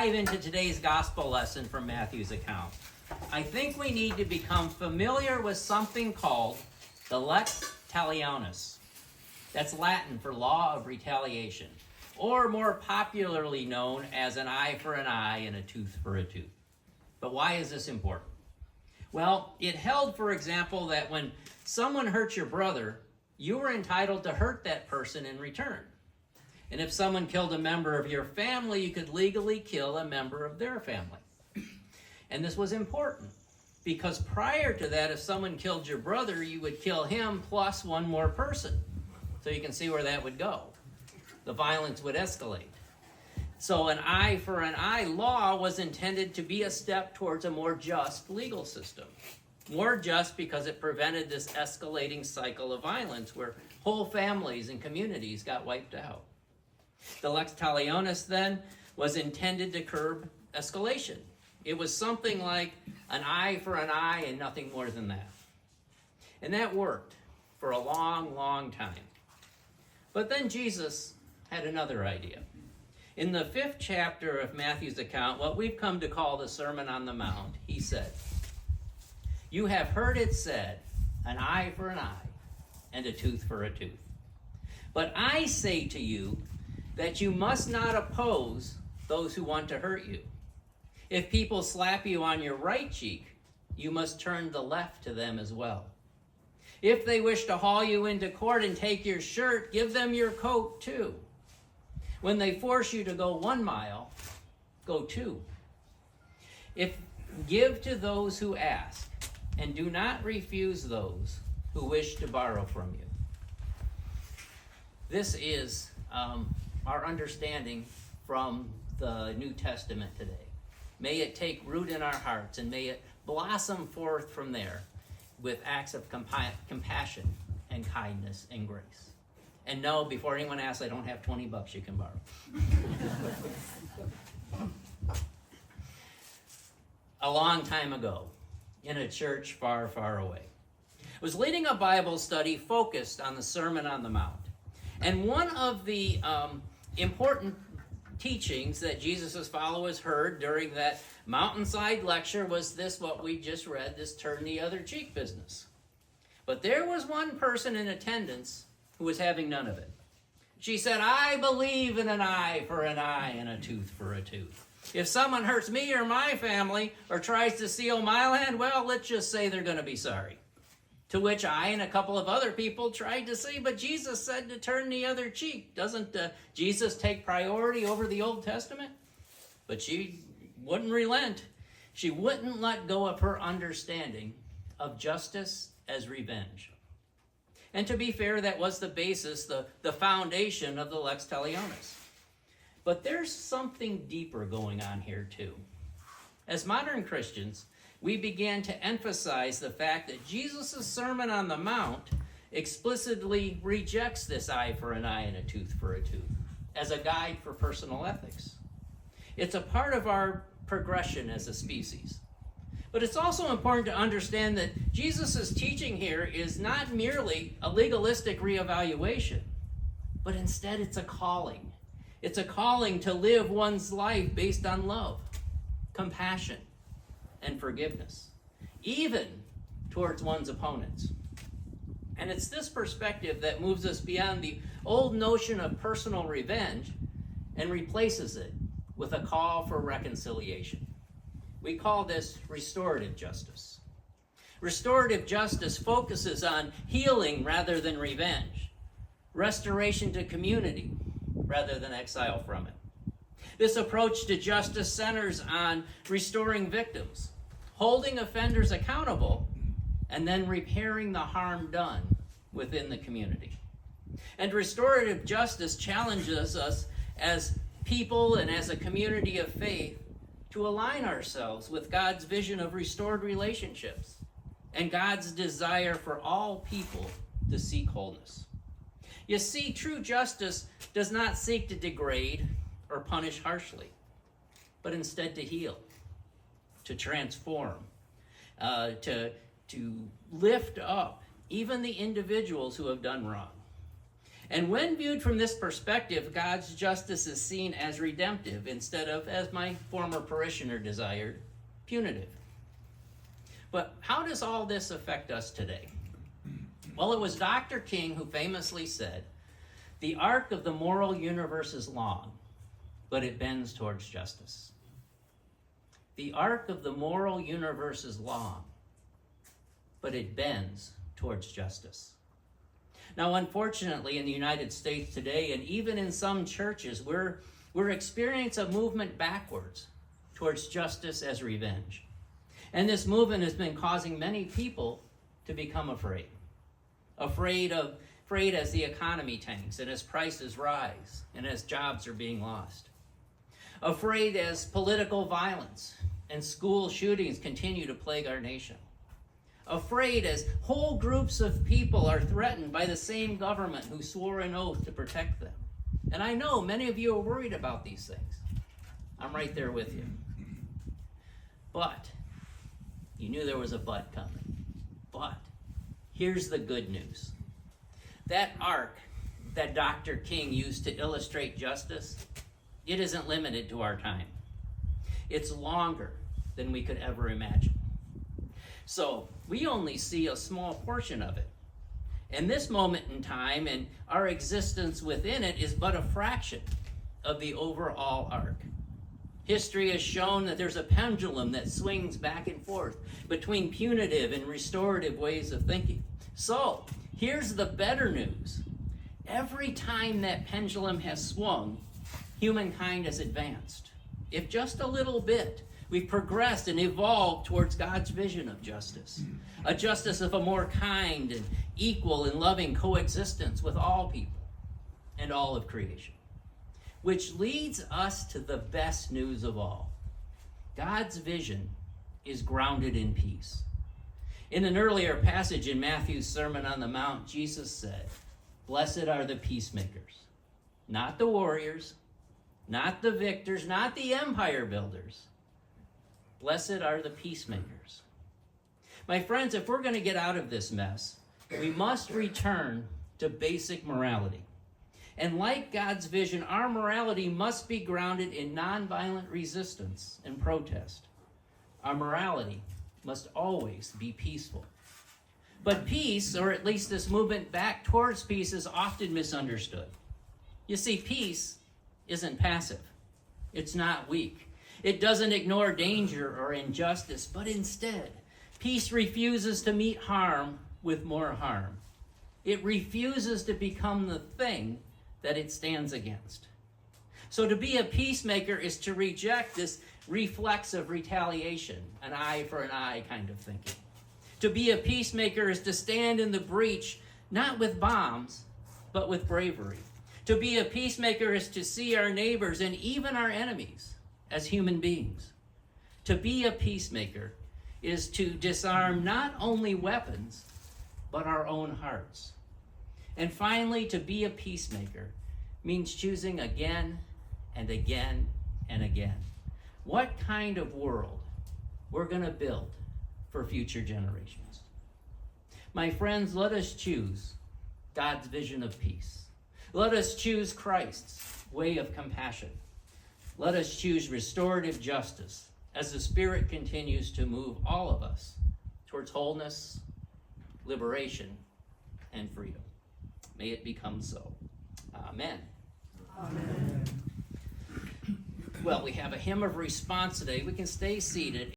dive into today's gospel lesson from Matthew's account, I think we need to become familiar with something called the lex talionis. That's Latin for law of retaliation, or more popularly known as an eye for an eye and a tooth for a tooth. But why is this important? Well, it held, for example, that when someone hurt your brother, you were entitled to hurt that person in return. And if someone killed a member of your family, you could legally kill a member of their family. And this was important because prior to that, if someone killed your brother, you would kill him plus one more person. So you can see where that would go. The violence would escalate. So an eye for an eye law was intended to be a step towards a more just legal system. More just because it prevented this escalating cycle of violence where whole families and communities got wiped out. The lex talionis then was intended to curb escalation. It was something like an eye for an eye and nothing more than that. And that worked for a long, long time. But then Jesus had another idea. In the 5th chapter of Matthew's account, what we've come to call the Sermon on the Mount, he said, "You have heard it said, an eye for an eye and a tooth for a tooth. But I say to you that you must not oppose those who want to hurt you. If people slap you on your right cheek, you must turn the left to them as well. If they wish to haul you into court and take your shirt, give them your coat too. When they force you to go 1 mile, go 2. Give to those who ask, and do not refuse those who wish to borrow from you." This is our understanding from the New Testament today. May it take root in our hearts, and may it blossom forth from there with acts of compassion and kindness and grace. And no, before anyone asks, I don't have $20 you can borrow. A long time ago, in a church far, far away, I was leading a Bible study focused on the Sermon on the Mount. And one of the important teachings that Jesus' followers heard during that mountainside lecture was this, what we just read, this turn the other cheek business. But there was one person in attendance who was having none of it. She said, "I believe in an eye for an eye and a tooth for a tooth. If someone hurts me or my family or tries to steal my land, well, let's just say they're going to be sorry." To which I and a couple of other people tried to say, "But Jesus said to turn the other cheek. Doesn't Jesus take priority over the Old Testament?" But she wouldn't relent. She wouldn't let go of her understanding of justice as revenge. And to be fair, that was the basis, the foundation of the lex talionis. But there's something deeper going on here too. As modern Christians, we began to emphasize the fact that Jesus' Sermon on the Mount explicitly rejects this eye for an eye and a tooth for a tooth as a guide for personal ethics. It's a part of our progression as a species. But it's also important to understand that Jesus' teaching here is not merely a legalistic reevaluation, but instead it's a calling. It's a calling to live one's life based on love, compassion, and forgiveness, even towards one's opponents. And it's this perspective that moves us beyond the old notion of personal revenge and replaces it with a call for reconciliation. We call this restorative justice. Restorative justice focuses on healing rather than revenge, restoration to community rather than exile from it. This approach to justice centers on restoring victims, holding offenders accountable, and then repairing the harm done within the community. And restorative justice challenges us as people and as a community of faith to align ourselves with God's vision of restored relationships and God's desire for all people to seek wholeness. You see, true justice does not seek to degrade or punish harshly, but instead to heal, to transform, to lift up even the individuals who have done wrong. And when viewed from this perspective, God's justice is seen as redemptive instead of, as my former parishioner desired, punitive. But how does all this affect us today? Well, it was Dr. King who famously said, "The arc of the moral universe is long, but it bends towards justice." The arc of the moral universe is long, but it bends towards justice. Now, unfortunately, in the United States today, and even in some churches, we're experiencing a movement backwards towards justice as revenge. And this movement has been causing many people to become afraid. Afraid as the economy tanks and as prices rise and as jobs are being lost. Afraid as political violence and school shootings continue to plague our nation. Afraid as whole groups of people are threatened by the same government who swore an oath to protect them. And I know many of you are worried about these things. I'm right there with you. But, you knew there was a but coming. But, here's the good news. That arc that Dr. King used to illustrate justice, it isn't limited to our time. It's longer than we could ever imagine. So, we only see a small portion of it. And this moment in time and our existence within it is but a fraction of the overall arc. History has shown that there's a pendulum that swings back and forth between punitive and restorative ways of thinking. So, here's the better news. Every time that pendulum has swung, humankind has advanced. If just a little bit, we've progressed and evolved towards God's vision of justice. A justice of a more kind and equal and loving coexistence with all people and all of creation. Which leads us to the best news of all. God's vision is grounded in peace. In an earlier passage in Matthew's Sermon on the Mount, Jesus said, "Blessed are the peacemakers," not the warriors, not the victors, not the empire builders. Blessed are the peacemakers. My friends, if we're going to get out of this mess, we must return to basic morality. And like God's vision, our morality must be grounded in nonviolent resistance and protest. Our morality must always be peaceful. But peace, or at least this movement back towards peace, is often misunderstood. You see, peace isn't passive. It's not weak. It doesn't ignore danger or injustice, but instead, peace refuses to meet harm with more harm. It refuses to become the thing that it stands against. So to be a peacemaker is to reject this reflex of retaliation, an eye for an eye kind of thinking. To be a peacemaker is to stand in the breach, not with bombs, but with bravery. To be a peacemaker is to see our neighbors and even our enemies as human beings. To be a peacemaker is to disarm not only weapons, but our own hearts. And finally, to be a peacemaker means choosing again and again and again what kind of world we're going to build for future generations. My friends, let us choose God's vision of peace. Let us choose Christ's way of compassion. Let us choose restorative justice as the Spirit continues to move all of us towards wholeness, liberation, and freedom. May it become so. Amen. Amen. Well, we have a hymn of response today. We can stay seated.